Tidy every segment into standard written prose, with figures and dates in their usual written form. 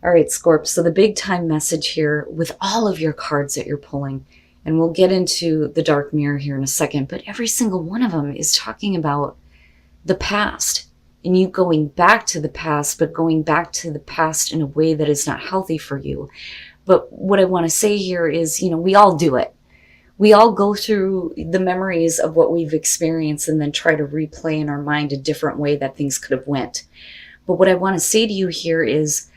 All right, Scorp. So the big time message here with all of your cards that you're pulling, and we'll get into the dark mirror here in a second, but every single one of them is talking about the past and you going back to the past, but going back to the past in a way that is not healthy for you. But what I want to say here is, we all do it. We all go through the memories of what we've experienced and then try to replay in our mind a different way that things could have went. But what I want to say to you here is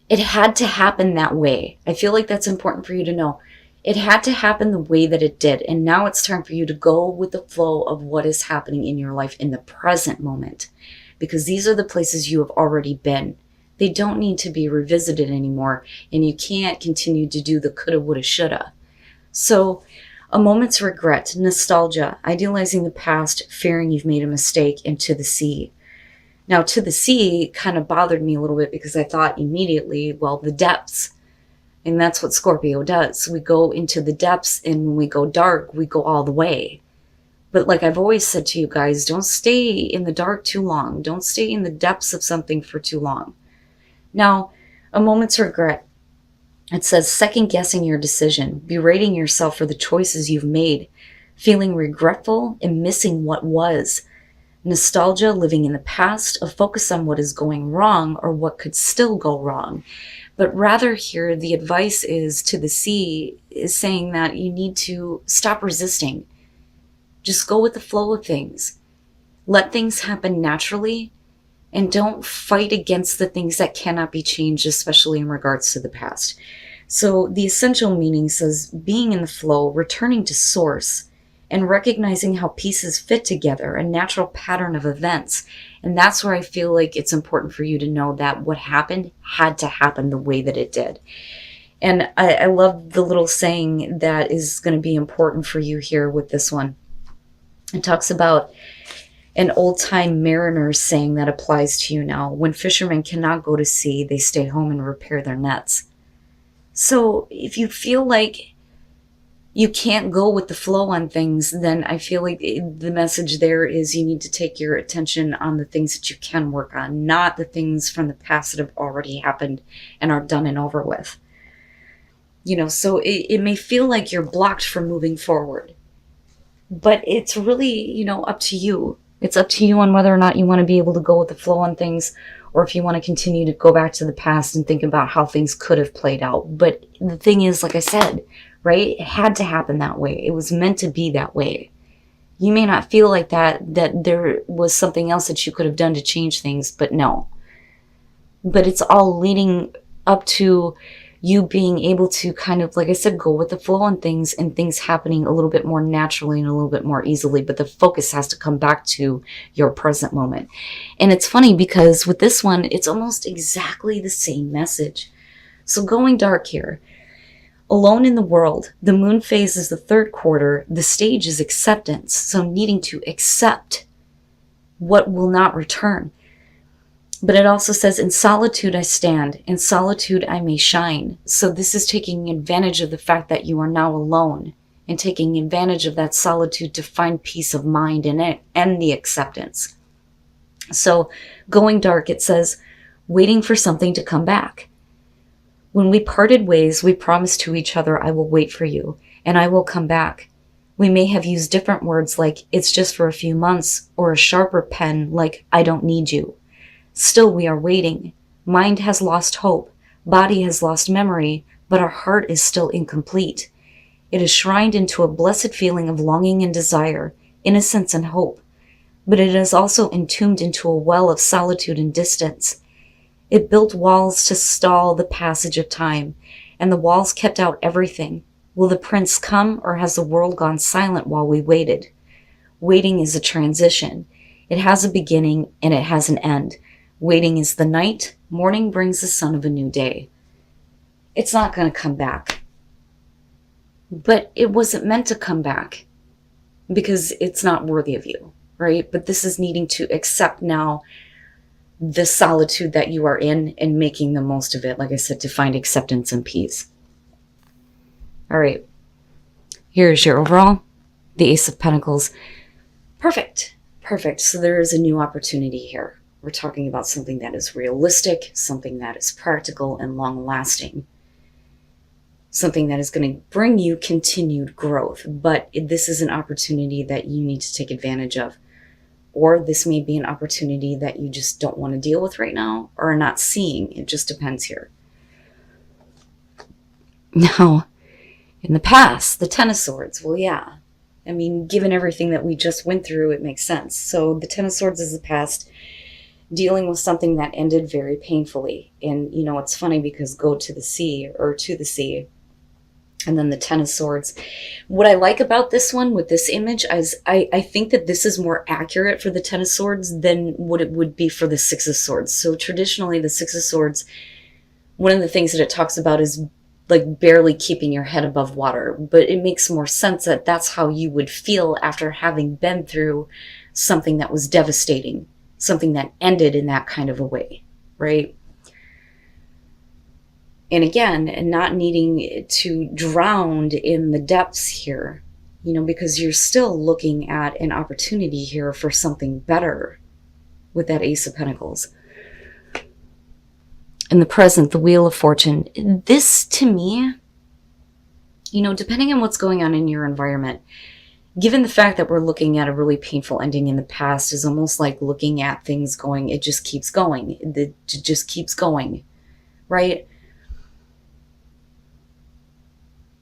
it had to happen that way. I feel like that's important for you to know. It had to happen the way that it did. And now it's time for you to go with the flow of what is happening in your life in the present moment. Because these are the places you have already been. They don't need to be revisited anymore. And you can't continue to do the coulda, woulda, shoulda. So a moment's regret, nostalgia, idealizing the past, fearing you've made a mistake, and to the sea. Now, to the sea kind of bothered me a little bit because I thought immediately, well, the depths. And that's what Scorpio does. We go into the depths, and when we go dark, we go all the way. But like I've always said to you guys, don't stay in the dark too long. Don't stay in the depths of something for too long. Now, a moment's regret. It says second guessing your decision, berating yourself for the choices you've made, feeling regretful and missing what was. Nostalgia, living in the past, a focus on what is going wrong or what could still go wrong. But rather here, the advice is to the sea is saying that you need to stop resisting. Just go with the flow of things. Let things happen naturally and don't fight against the things that cannot be changed, especially in regards to the past. So the essential meaning says being in the flow, returning to source, and recognizing how pieces fit together, a natural pattern of events. And that's where I feel like it's important for you to know that what happened had to happen the way that it did. And I love the little saying that is going to be important for you here with this one. It talks about an old-time mariner saying that applies to you now. When fishermen cannot go to sea, they stay home and repair their nets. So if you feel like you can't go with the flow on things, then I feel like the message there is you need to take your attention on the things that you can work on, not the things from the past that have already happened and are done and over with. So it may feel like you're blocked from moving forward, but it's really, up to you. It's up to you on whether or not you want to be able to go with the flow on things, or if you want to continue to go back to the past and think about how things could have played out. But the thing is, like I said, right? It had to happen that way. It was meant to be that way. You may not feel like that there was something else that you could have done to change things, but no. But it's all leading up to you being able to kind of, like I said, go with the flow on things and things happening a little bit more naturally and a little bit more easily. But the focus has to come back to your present moment. And it's funny because with this one, it's almost exactly the same message. So going dark here. Alone in the world, the moon phase is the third quarter. The stage is acceptance. So needing to accept what will not return. But it also says, in solitude I stand, in solitude I may shine. So this is taking advantage of the fact that you are now alone and taking advantage of that solitude to find peace of mind in it and the acceptance. So going dark, it says, waiting for something to come back. When we parted ways, we promised to each other, I will wait for you and I will come back. We may have used different words like it's just for a few months, or a sharper pen like I don't need you. Still, we are waiting. Mind has lost hope. Body has lost memory, but our heart is still incomplete. It is shrined into a blessed feeling of longing and desire, innocence and hope. But it is also entombed into a well of solitude and distance. It built walls to stall the passage of time, and the walls kept out everything. Will the prince come, or has the world gone silent while we waited? Waiting is a transition. It has a beginning and it has an end. Waiting is the night. Morning brings the sun of a new day. It's not going to come back. But it wasn't meant to come back because it's not worthy of you, right? But this is needing to accept now the solitude that you are in and making the most of it, like I said, to find acceptance and peace. All right. Here's your overall. The Ace of Pentacles. Perfect. So there is a new opportunity here, We're talking about something that is realistic, something that is practical and long-lasting. Something that is going to bring you continued growth. But this is an opportunity that you need to take advantage of. Or this may be an opportunity that you just don't want to deal with right now or are not seeing. It just depends here. Now, in the past, the Ten of Swords, well, yeah. I mean, given everything that we just went through, it makes sense. So the Ten of Swords is the past, dealing with something that ended very painfully. And, you know, it's funny because go to the sea, and then the Ten of Swords. What I like about this one with this image is I think that this is more accurate for the Ten of Swords than what it would be for the Six of Swords. So traditionally, the Six of Swords, one of the things that it talks about is like barely keeping your head above water. But it makes more sense that that's how you would feel after having been through something that was devastating, something that ended in that kind of a way, right? And again, not needing to drown in the depths here, you know, because you're still looking at an opportunity here for something better with that Ace of Pentacles. In the present, the Wheel of Fortune. This, to me, you know, depending on what's going on in your environment, given the fact that we're looking at a really painful ending in the past, is almost like looking at things going, it just keeps going. It just keeps going, right?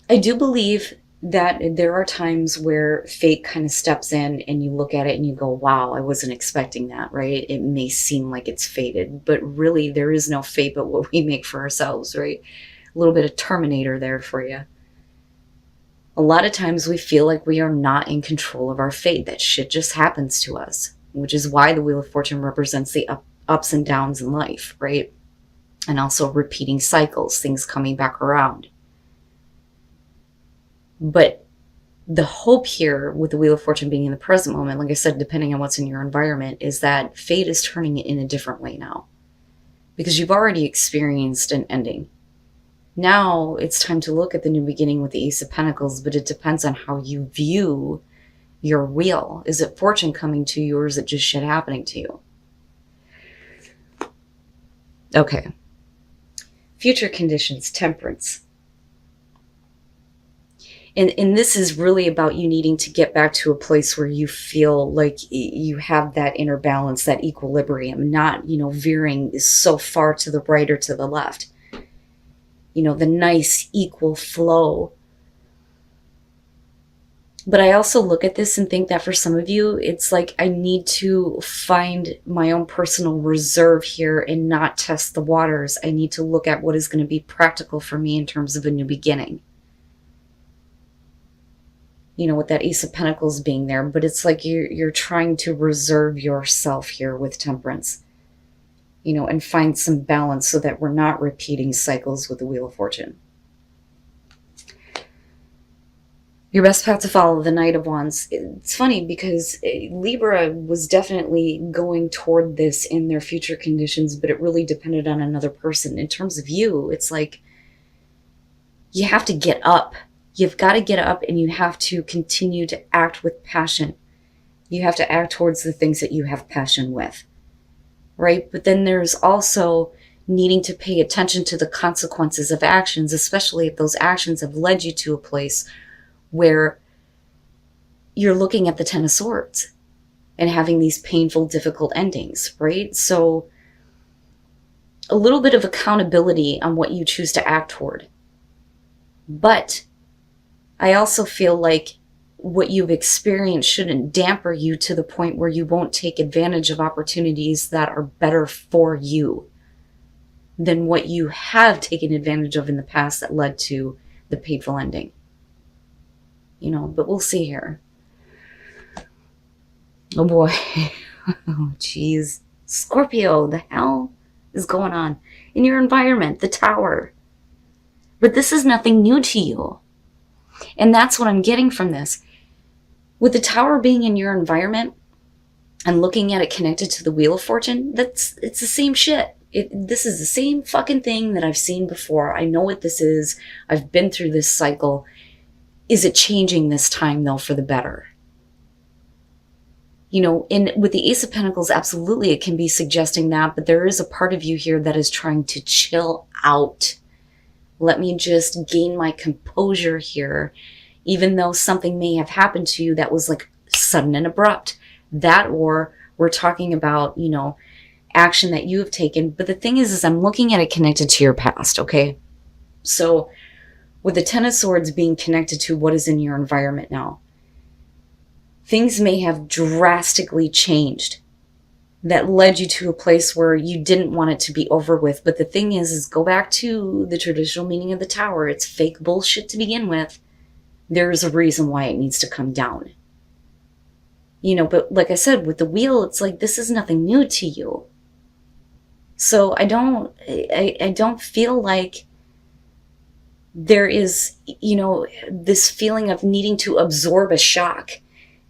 I do believe that there are times where fate kind of steps in and you look at it and you go, wow, I wasn't expecting that, right? It may seem like it's fated, but really there is no fate but what we make for ourselves, right? A little bit of Terminator there for you. A lot of times we feel like we are not in control of our fate, that shit just happens to us, which is why the Wheel of Fortune represents the ups and downs in life, right? And also repeating cycles, things coming back around. But the hope here with the Wheel of Fortune being in the present moment, like I said, depending on what's in your environment, is that fate is turning it in a different way now. Because you've already experienced an ending. Now it's time to look at the new beginning with the Ace of Pentacles, but it depends on how you view your wheel. Is it fortune coming to you, or is it just shit happening to you? Okay. Future conditions, Temperance. And this is really about you needing to get back to a place where you feel like you have that inner balance, that equilibrium, not, you know, veering so far to the right or to the left. You know, the nice equal flow. But I also look at this and think that for some of you, it's like I need to find my own personal reserve here and not test the waters. I need to look at what is going to be practical for me in terms of a new beginning. You know, with that Ace of Pentacles being there, but it's like you're trying to reserve yourself here with Temperance, you know, and find some balance so that we're not repeating cycles with the Wheel of Fortune. Your best path to follow, the Knight of Wands. It's funny because Libra was definitely going toward this in their future conditions, but it really depended on another person. In terms of you, it's like you have to get up. You've got to get up and you have to continue to act with passion. You have to act towards the things that you have passion with, right? But then there's also needing to pay attention to the consequences of actions, especially if those actions have led you to a place where you're looking at the Ten of Swords and having these painful, difficult endings, right? So a little bit of accountability on what you choose to act toward. But I also feel like what you've experienced shouldn't damper you to the point where you won't take advantage of opportunities that are better for you than what you have taken advantage of in the past that led to the painful ending. You know, but we'll see here. Oh boy. Oh geez. Scorpio, the hell is going on in your environment? The Tower. But this is nothing new to you. And that's what I'm getting from this. With the Tower being in your environment and looking at it connected to the Wheel of Fortune, it's the same shit. This is the same fucking thing that I've seen before. I know what this is. I've been through this cycle. Is it changing this time, though, for the better? And with the Ace of Pentacles, absolutely, it can be suggesting that, but there is a part of you here that is trying to chill out. Let me just gain my composure here, even though something may have happened to you that was like sudden and abrupt. That, or we're talking about, action that you have taken. But the thing is I'm looking at it connected to your past, okay? So with the Ten of Swords being connected to what is in your environment now, things may have drastically changed that led you to a place where you didn't want it to be over with. But the thing is go back to the traditional meaning of the Tower. It's fake bullshit to begin with. There's a reason why it needs to come down. But like I said, with the Wheel, it's like, this is nothing new to you. So I don't feel like there is, this feeling of needing to absorb a shock.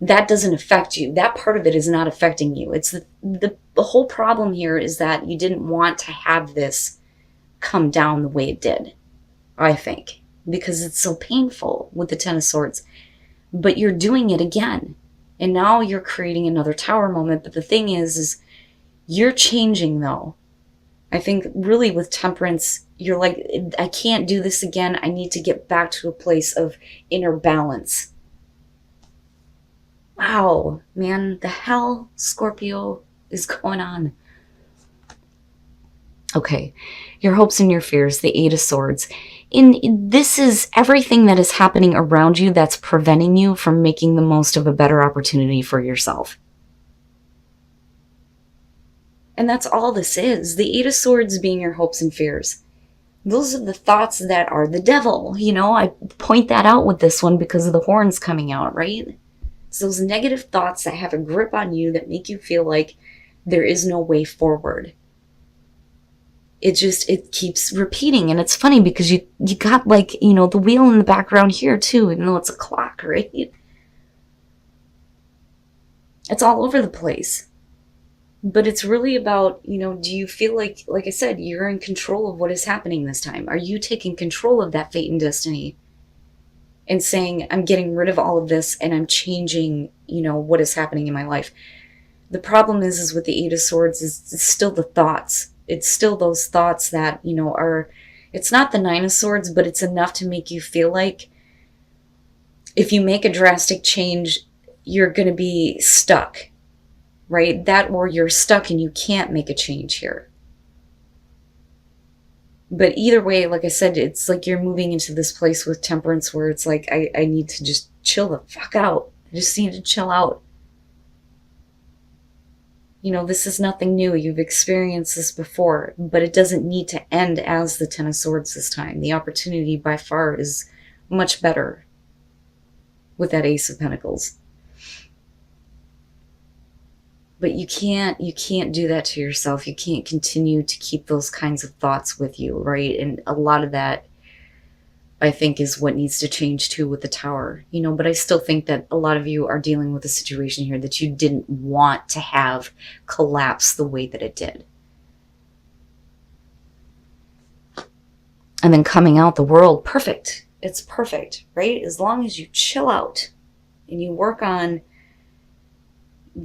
That doesn't affect you. That part of it is not affecting you. It's the whole problem here is that you didn't want to have this come down the way it did, I think, because it's so painful with the Ten of Swords. But you're doing it again. And now you're creating another Tower moment. But the thing is you're changing, though. I think really with Temperance, you're like, I can't do this again. I need to get back to a place of inner balance. Wow, man, the hell, Scorpio, is going on? Okay, your hopes and your fears, the Eight of Swords. This is everything that is happening around you that's preventing you from making the most of a better opportunity for yourself. And that's all this is. The Eight of Swords being your hopes and fears. Those are the thoughts that are the devil. I point that out with this one because of the horns coming out, right? It's those negative thoughts that have a grip on you that make you feel like there is no way forward. It keeps repeating. And it's funny because you got like, the wheel in the background here too, even though it's a clock, right? It's all over the place. But it's really about, do you feel like I said, you're in control of what is happening this time? Are you taking control of that fate and destiny and saying, I'm getting rid of all of this and I'm changing, what is happening in my life? The problem is with the Eight of Swords it's still the thoughts. It's still those thoughts that, it's not the Nine of Swords, but it's enough to make you feel like if you make a drastic change, you're going to be stuck. Right? That, or you're stuck and you can't make a change here. But either way, like I said, it's like you're moving into this place with Temperance where it's like, I need to just chill the fuck out. I just need to chill out. This is nothing new. You've experienced this before, but it doesn't need to end as the Ten of Swords this time. The opportunity by far is much better with that Ace of Pentacles. But you can't do that to yourself. You can't continue to keep those kinds of thoughts with you, right? And a lot of that, I think, is what needs to change too with the Tower. But I still think that a lot of you are dealing with a situation here that you didn't want to have collapse the way that it did. And then coming out the World, perfect. It's perfect, right? As long as you chill out and you work on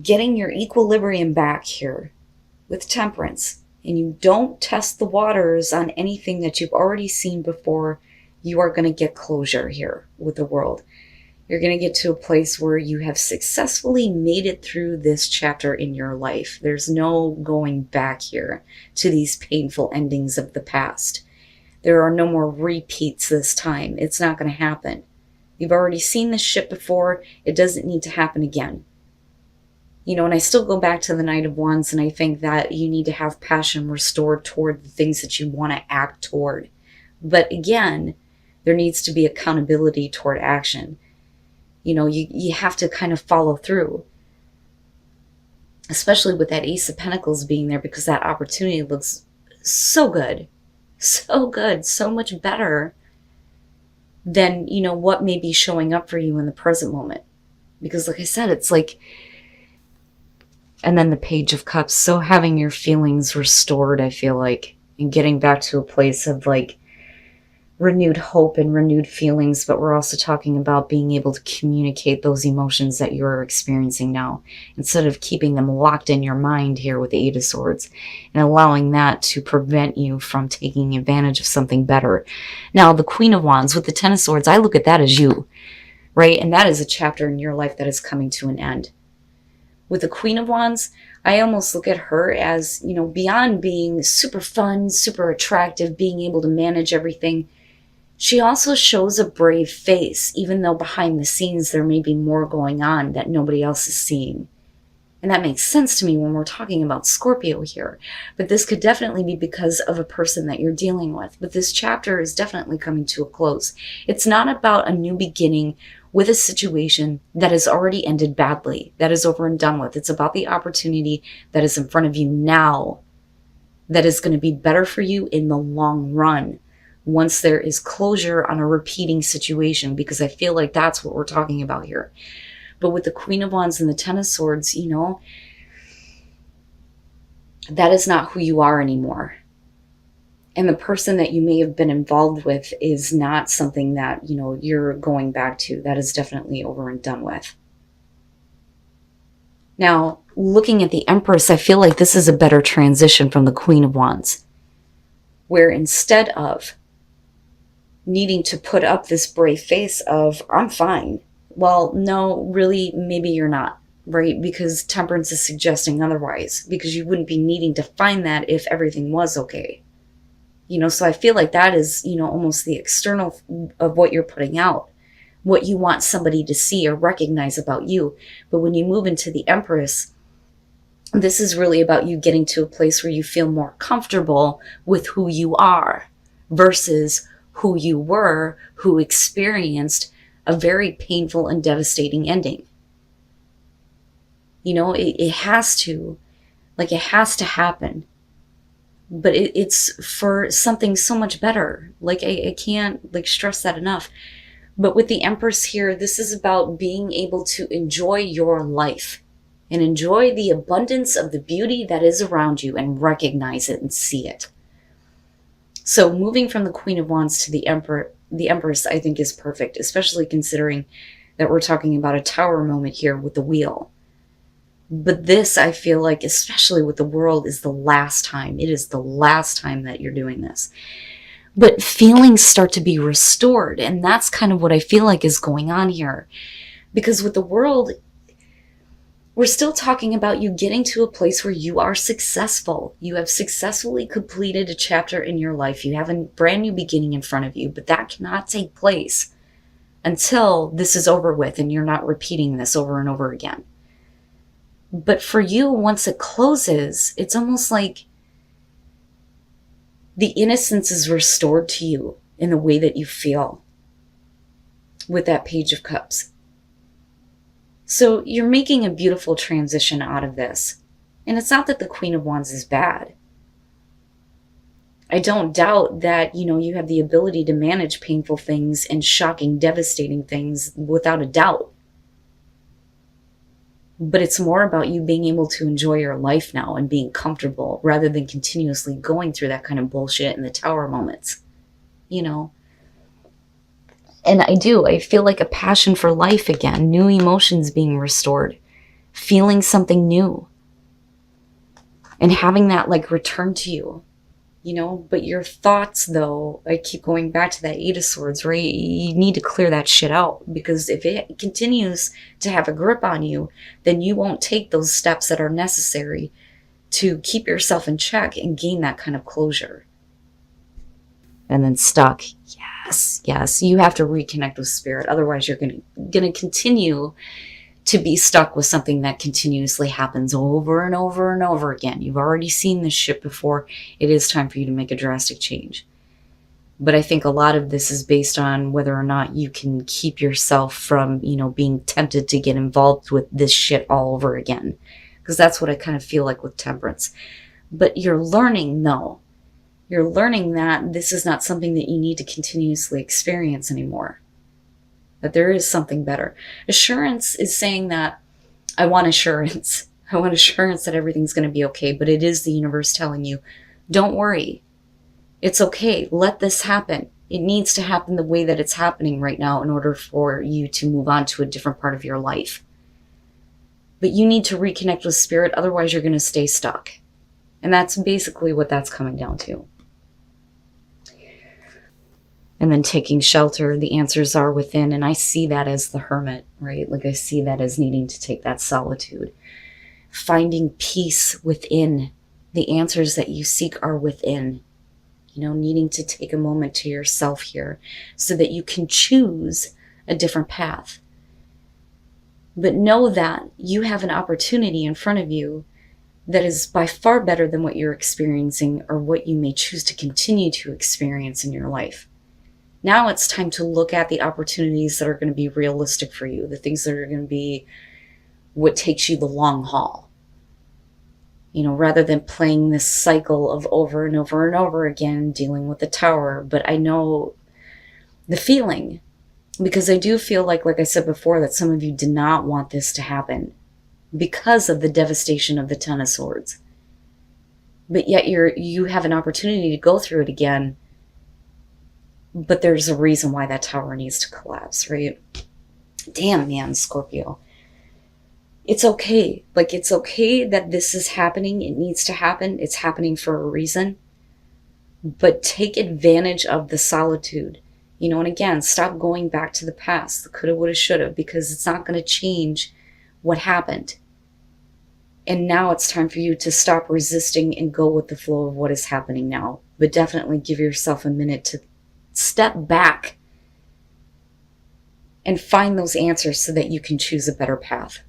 getting your equilibrium back here with Temperance, and you don't test the waters on anything that you've already seen before, you are going to get closure here with the World. You're going to get to a place where you have successfully made it through this chapter in your life. There's no going back here to these painful endings of the past. There are no more repeats this time. It's not going to happen. You've already seen this shit before. It doesn't need to happen again. And I still go back to the Knight of Wands, and I think that you need to have passion restored toward the things that you want to act toward. But again, there needs to be accountability toward action. You have to kind of follow through. Especially with that Ace of Pentacles being there, because that opportunity looks so good. So good. So much better than, what may be showing up for you in the present moment. Because like I said, it's like... And then the Page of Cups. So having your feelings restored, I feel like, and getting back to a place of like renewed hope and renewed feelings, but we're also talking about being able to communicate those emotions that you're experiencing now, instead of keeping them locked in your mind here with the Eight of Swords, and allowing that to prevent you from taking advantage of something better. Now, the Queen of Wands with the Ten of Swords, I look at that as you, right? And that is a chapter in your life that is coming to an end. With the Queen of Wands, I almost look at her as, beyond being super fun, super attractive, being able to manage everything, she also shows a brave face, even though behind the scenes there may be more going on that nobody else is seeing. And that makes sense to me when we're talking about Scorpio here. But this could definitely be because of a person that you're dealing with. But this chapter is definitely coming to a close. It's not about a new beginning with a situation that has already ended badly, that is over and done with. It's about the opportunity that is in front of you now, that is going to be better for you in the long run, once there is closure on a repeating situation, because I feel like that's what we're talking about here. But with the Queen of Wands and the Ten of Swords, that is not who you are anymore. And the person that you may have been involved with is not something that, you're going back to. That is definitely over and done with. Now, looking at the Empress, I feel like this is a better transition from the Queen of Wands, where instead of needing to put up this brave face of, I'm fine. Well, no, really, maybe you're not, right? Because Temperance is suggesting otherwise, because you wouldn't be needing to find that if everything was okay. So I feel like that is, almost the external of what you're putting out, what you want somebody to see or recognize about you. But when you move into the Empress, this is really about you getting to a place where you feel more comfortable with who you are versus who you were, who experienced a very painful and devastating ending. It has to happen. But it's for something so much better. I can't stress that enough. But with the Empress here, this is about being able to enjoy your life and enjoy the abundance of the beauty that is around you and recognize it and see it. So moving from the Queen of Wands to the Empress, I think is perfect, especially considering that we're talking about a tower moment here with the wheel. But this, I feel like, especially with the World, is the last time. It is the last time that you're doing this. But feelings start to be restored, and that's kind of what I feel like is going on here. Because with the World, we're still talking about you getting to a place where you are successful. You have successfully completed a chapter in your life. You have a brand new beginning in front of you, but that cannot take place until this is over with and you're not repeating this over and over again. But for you, once it closes, it's almost like the innocence is restored to you in the way that you feel with that Page of Cups. So you're making a beautiful transition out of this. And it's not that the Queen of Wands is bad. I don't doubt that, you have the ability to manage painful things and shocking, devastating things without a doubt. But it's more about you being able to enjoy your life now and being comfortable rather than continuously going through that kind of bullshit in the tower moments, And I feel like a passion for life again, new emotions being restored, feeling something new, and having that return to you, But your thoughts, though, I keep going back to that Eight of Swords, right? You need to clear that shit out, because if it continues to have a grip on you, then you won't take those steps that are necessary to keep yourself in check and gain that kind of closure. And then stuck. Yes, you have to reconnect with Spirit. Otherwise, you're going to continue to be stuck with something that continuously happens over and over and over again. You've already seen this shit before. It is time for you to make a drastic change. But I think a lot of this is based on whether or not you can keep yourself from, being tempted to get involved with this shit all over again. Because that's what I kind of feel like with Temperance. But you're learning, though. You're learning that this is not something that you need to continuously experience anymore. That there is something better. Assurance is saying that I want assurance. I want assurance that everything's going to be okay. But it is the universe telling you, don't worry. It's okay. Let this happen. It needs to happen the way that it's happening right now in order for you to move on to a different part of your life. But you need to reconnect with spirit, otherwise you're going to stay stuck. And that's basically what that's coming down to. And then taking shelter, the answers are within. And I see that as the hermit, right? Like I see that as needing to take that solitude. Finding peace within. The answers that you seek are within. Needing to take a moment to yourself here so that you can choose a different path. But know that you have an opportunity in front of you that is by far better than what you're experiencing or what you may choose to continue to experience in your life. Now it's time to look at the opportunities that are going to be realistic for you, the things that are going to be what takes you the long haul. Rather than playing this cycle of over and over and over again, dealing with the tower. But I know the feeling, because I do feel like I said before, that some of you did not want this to happen because of the devastation of the Ten of Swords. But yet you have an opportunity to go through it again. But there's a reason why that tower needs to collapse, right? Damn, man, Scorpio. It's okay. It's okay that this is happening. It needs to happen. It's happening for a reason. But take advantage of the solitude. And again, stop going back to the past, the coulda, woulda, shoulda, because it's not going to change what happened. And now it's time for you to stop resisting and go with the flow of what is happening now. But definitely give yourself a minute to step back and find those answers so that you can choose a better path.